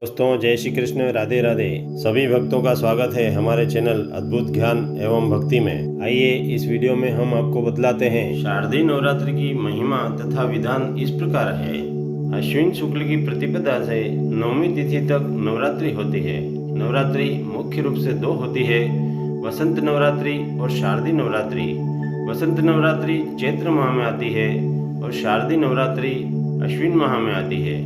दोस्तों, जय श्री कृष्ण, राधे राधे। सभी भक्तों का स्वागत है हमारे चैनल अद्भुत ज्ञान एवं भक्ति में। आइए इस वीडियो में हम आपको बतलाते हैं शारदीय नवरात्रि की महिमा तथा विधान इस प्रकार है। अश्विन शुक्ल की प्रतिपदा से नवमी तिथि तक नवरात्रि होती है। नवरात्रि मुख्य रूप से दो होती है, वसंत नवरात्रि और शारदीय नवरात्रि। वसंत नवरात्रि चैत्र माह में आती है और शारदीय नवरात्रि अश्विन माह में आती है।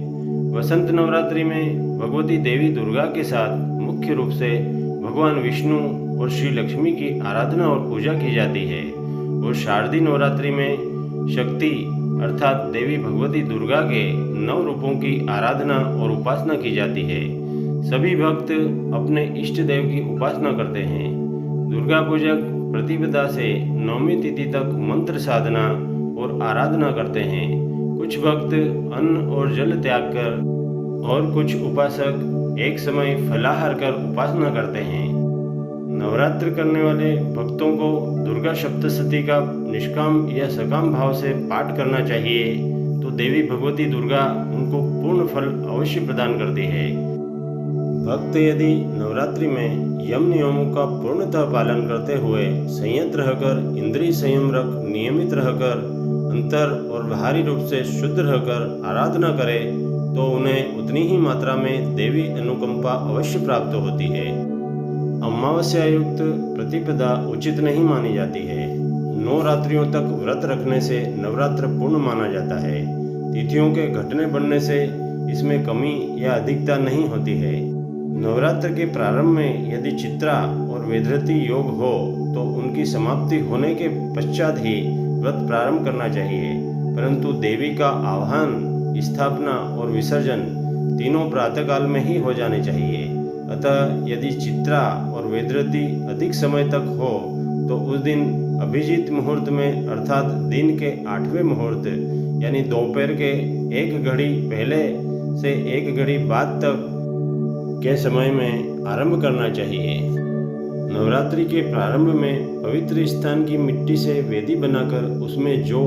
वसंत नवरात्रि में भगवती देवी दुर्गा के साथ मुख्य रूप से भगवान विष्णु और श्री लक्ष्मी की आराधना और पूजा की जाती है। और शारदीय नवरात्रि में शक्ति अर्थात देवी भगवती दुर्गा के 9 रूपों की आराधना और उपासना की जाती है। सभी भक्त अपने इष्ट देव की उपासना करते हैं। दुर्गा पूजक प्रतिपदा से नवमी तिथि तक मंत्र साधना और आराधना करते हैं। कुछ भक्त अन्न और जल त्याग कर और कुछ उपासक एक समय फलाहार कर उपासना करते हैं। नवरात्र करने वाले भक्तों को दुर्गा सप्तशती का निष्काम या सकाम भाव से पाठ करना चाहिए, तो देवी भगवती दुर्गा उनको पूर्ण फल अवश्य प्रदान करती है। भक्त यदि नवरात्रि में यम नियमों का पूर्णतः पालन करते हुए संयत रहकर, इंद्रिय संयम रख, नियमित रहकर, अंतर और बाहरी रूप से शुद्ध रहकर आराधना करे, तो उन्हें उतनी ही मात्रा में देवी अनुकंपा अवश्य प्राप्त होती है। अमावस्या युक्त प्रतिपदा उचित नहीं मानी जाती है। 9 रात्रियों तक व्रत रखने से नवरात्र पूर्ण माना जाता है। तिथियों के घटने बढ़ने से इसमें कमी या अधिकता नहीं होती है। नवरात्र के प्रारंभ में यदि चित्रा और वेदरती योग हो तो उनकी समाप्ति होने के पश्चात ही व्रत प्रारंभ करना चाहिए, परंतु देवी का आह्वान, स्थापना और विसर्जन तीनों प्रातःकाल में ही हो जाने चाहिए। अतः यदि चित्रा और वेदरती अधिक समय तक हो तो उस दिन अभिजीत मुहूर्त में अर्थात दिन के 8वें मुहूर्त यानी दोपहर के 1 घड़ी पहले से 1 घड़ी बाद तक के समय में आरंभ करना चाहिए। नवरात्रि के प्रारंभ में पवित्र स्थान की मिट्टी से वेदी बनाकर उसमें जौ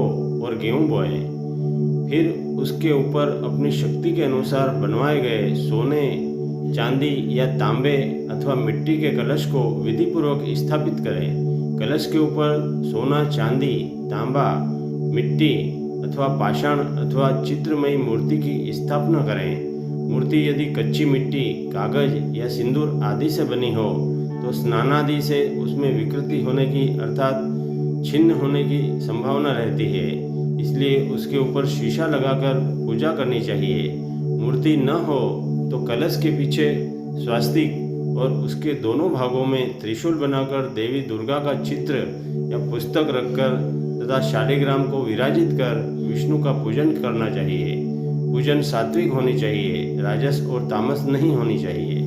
और गेहूं बोएं। फिर उसके ऊपर अपनी शक्ति के अनुसार बनवाए गए सोने, चांदी या तांबे अथवा मिट्टी के कलश को विधिपूर्वक स्थापित करें। कलश के ऊपर सोना, चांदी, तांबा, मिट्टी अथवा पाषाण अथवा चित्रमयी मूर्ति की स्थापना करें। मूर्ति यदि कच्ची मिट्टी, कागज या सिंदूर आदि से बनी हो तो स्नानादि से उसमें विकृति होने की अर्थात छिन्न होने की संभावना रहती है, इसलिए उसके ऊपर शीशा लगाकर पूजा करनी चाहिए। मूर्ति न हो तो कलश के पीछे स्वास्तिक और उसके दोनों भागों में त्रिशूल बनाकर देवी दुर्गा का चित्र या पुस्तक रखकर तथा शालिग्राम को विराजित कर विष्णु का पूजन करना चाहिए। पूजन सात्विक होनी चाहिए, राजस और तामस नहीं होनी चाहिए।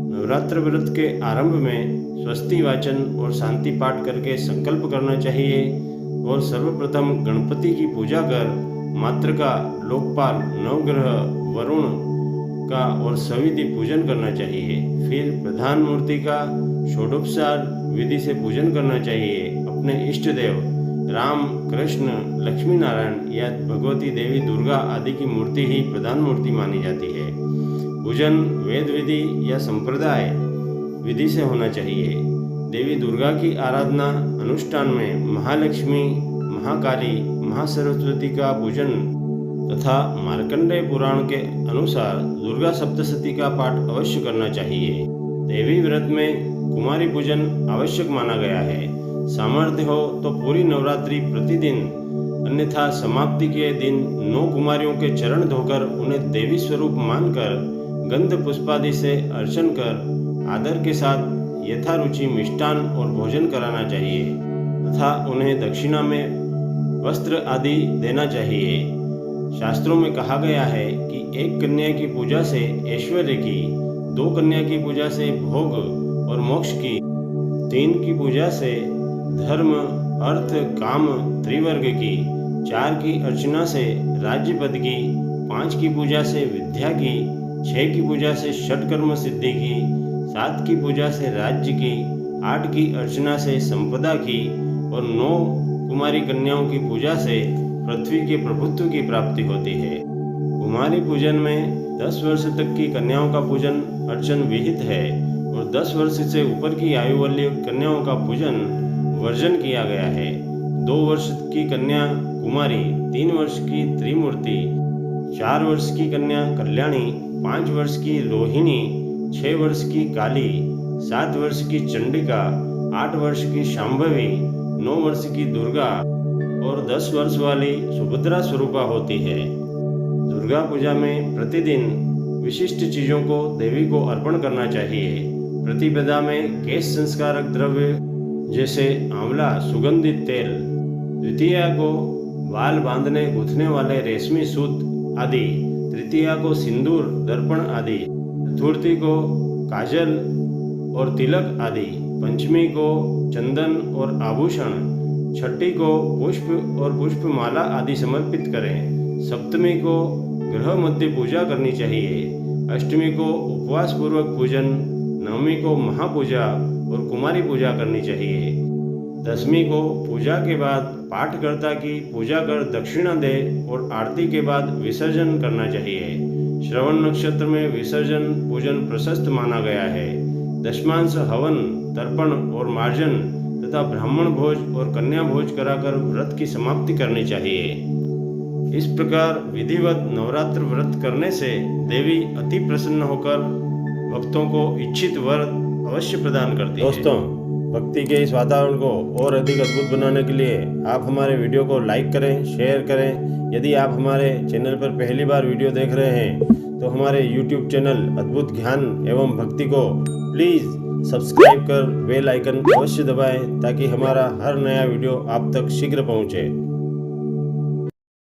नवरात्र व्रत के आरंभ में स्वस्ति वाचन और शांति पाठ करके संकल्प करना चाहिए और सर्वप्रथम गणपति की पूजा कर मातृका, लोकपाल, नवग्रह, वरुण का और सविधि पूजन करना चाहिए। फिर प्रधान मूर्ति का षोडोपचार विधि से पूजन करना चाहिए। अपने इष्ट देव राम, कृष्ण, लक्ष्मी नारायण या भगवती देवी दुर्गा आदि की मूर्ति ही प्रधान मूर्ति मानी जाती है। पूजन वेद विधि या संप्रदाय विधि से होना चाहिए। देवी दुर्गा की आराधना अनुष्ठान में महालक्ष्मी, महाकाली, महासरस्वती का पूजन तथा मार्कंडेय पुराण के अनुसार दुर्गा सप्तशती का पाठ अवश्य करना चाहिए। देवी व्रत में कुमारी पूजन आवश्यक माना गया है। सामर्थ्य हो तो पूरी नवरात्रि प्रतिदिन, अन्यथा समाप्ति के दिन 9 कुमारियों के चरण धोकर उन्हें देवी स्वरूप मानकर गंध पुष्पादि से अर्चन कर आदर के साथ यथारुचि मिष्टान और भोजन कराना चाहिए तथा उन्हें दक्षिणा में वस्त्र आदि देना चाहिए। शास्त्रों में कहा गया है कि 1 कन्या की पूजा से ऐश्वर्य की, 2 कन्या की पूजा से भोग और मोक्ष की, 3 की पूजा से धर्म, अर्थ, काम त्रिवर्ग की, 4 की अर्चना से राज्य पद की, 5 की पूजा से विद्या की, 6 की पूजा से षटकर्म सिद्धि की, 7 की पूजा से राज्य की, 8 की अर्चना से संपदा की और 9 कुमारी कन्याओं की पूजा से पृथ्वी के प्रभुत्व की प्राप्ति होती है। कुमारी पूजन में 10 वर्ष तक की कन्याओं का पूजन अर्चन विहित है और 10 वर्ष से ऊपर की आयु वाली कन्याओं का पूजन वर्जन किया गया है। 2 वर्ष की कन्या कुमारी, 3 वर्ष की त्रिमूर्ति, 4 वर्ष की कन्या कल्याणी, 5 वर्ष की रोहिणी, 6 वर्ष की काली, 7 वर्ष की चंडिका, 8 वर्ष की शांभवी, 9 वर्ष की दुर्गा और 10 वर्ष वाली सुभद्रा स्वरूपा होती है। दुर्गा पूजा में प्रतिदिन विशिष्ट चीजों को देवी को अर्पण करना चाहिए। प्रतिपदा में केश संस्कारक द्रव्य जैसे आंवला, सुगंधित तेल, द्वितीया को बाल बांधने गूंथने वाले रेशमी सूत आदि, तृतीया को सिंदूर, दर्पण आदि, चतुर्थी को काजल और तिलक आदि, पंचमी को चंदन और आभूषण, छठी को पुष्प और पुष्पमाला आदि समर्पित करें। सप्तमी को ग्रह मध्य पूजा करनी चाहिए। अष्टमी को उपवास पूर्वक पूजन, नवमी को महापूजा और कुमारी पूजा करनी चाहिए। दसवीं को पूजा के बाद पाठकर्ता की पूजा कर दक्षिणा दे और आरती के बाद विसर्जन करना चाहिए। श्रवण नक्षत्र में विसर्जन पूजन प्रशस्त माना गया है। दशमांश हवन, तर्पण और मार्जन तथा ब्राह्मण भोज और कन्या भोज कराकर व्रत की समाप्ति करनी चाहिए। इस प्रकार विधिवत नवरात्र व्रत करने से देवी अति प्रसन्न होकर भक्तों को इच्छित वर अवश्य प्रदान करती है। दोस्तों, भक्ति के इस वातावरण को और अधिक अद्भुत बनाने के लिए आप हमारे वीडियो को लाइक करें, शेयर करें। यदि आप हमारे चैनल पर पहली बार वीडियो देख रहे हैं तो हमारे YouTube चैनल अद्भुत ज्ञान एवं भक्ति को प्लीज़ सब्सक्राइब कर बेल आइकन अवश्य दबाएं ताकि हमारा हर नया वीडियो आप तक शीघ्र पहुंचे।